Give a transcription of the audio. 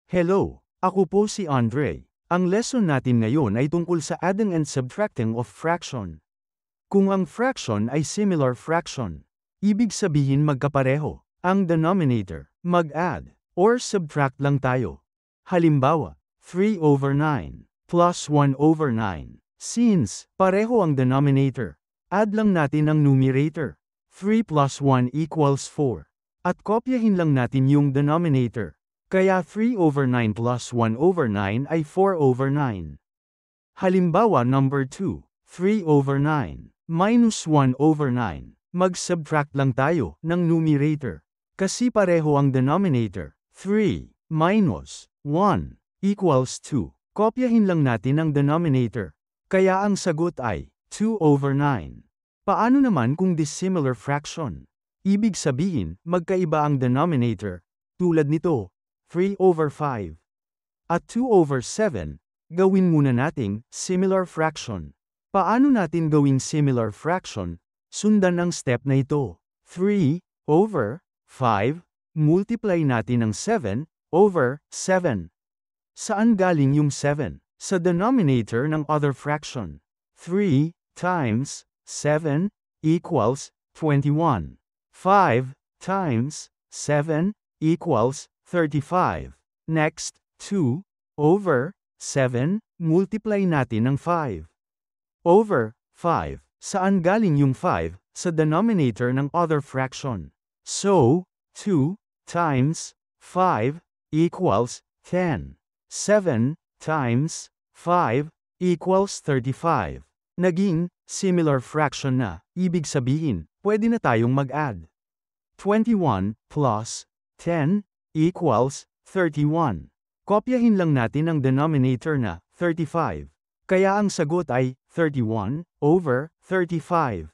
Hello, ako po si Andre. Ang lesson natin ngayon ay tungkol sa adding and subtracting of fraction. Kung ang fraction ay similar fraction, ibig sabihin magkapareho, ang denominator, mag-add, or subtract lang tayo. Halimbawa, 3/9 plus 1/9. Since pareho ang denominator, add lang natin ang numerator. 3 plus 1 equals 4. At kopyahin lang natin yung denominator. Kaya 3/9 plus 1/9 ay 4/9. Halimbawa number 2, 3/9 minus 1/9. Mag-subtract lang tayo ng numerator. Kasi pareho ang denominator. 3 minus 1 equals 2. Kopyahin lang natin ang denominator. Kaya ang sagot ay 2/9. Paano naman kung dissimilar fraction? Ibig sabihin, magkaiba ang denominator. Tulad nito, 3/5. At 2/7, gawin muna nating similar fraction. Paano natin gawing similar fraction? Sundan ang step na ito. 3/5, multiply natin ng 7/7. Saan galing yung 7? Sa denominator ng other fraction. 3 times 7 equals 21. 5 times 7 equals 35. Next, 2/7, multiply natin ng 5/5. Saan galing yung 5? Sa denominator ng other fraction. So, 2 times 5 equals 10. 7 times 5 equals 35. Naging similar fraction na, ibig sabihin, pwede na tayong mag-add. 21 plus 10 equals 31. Kopyahin lang natin ang denominator na 35. Kaya ang sagot ay 31/35.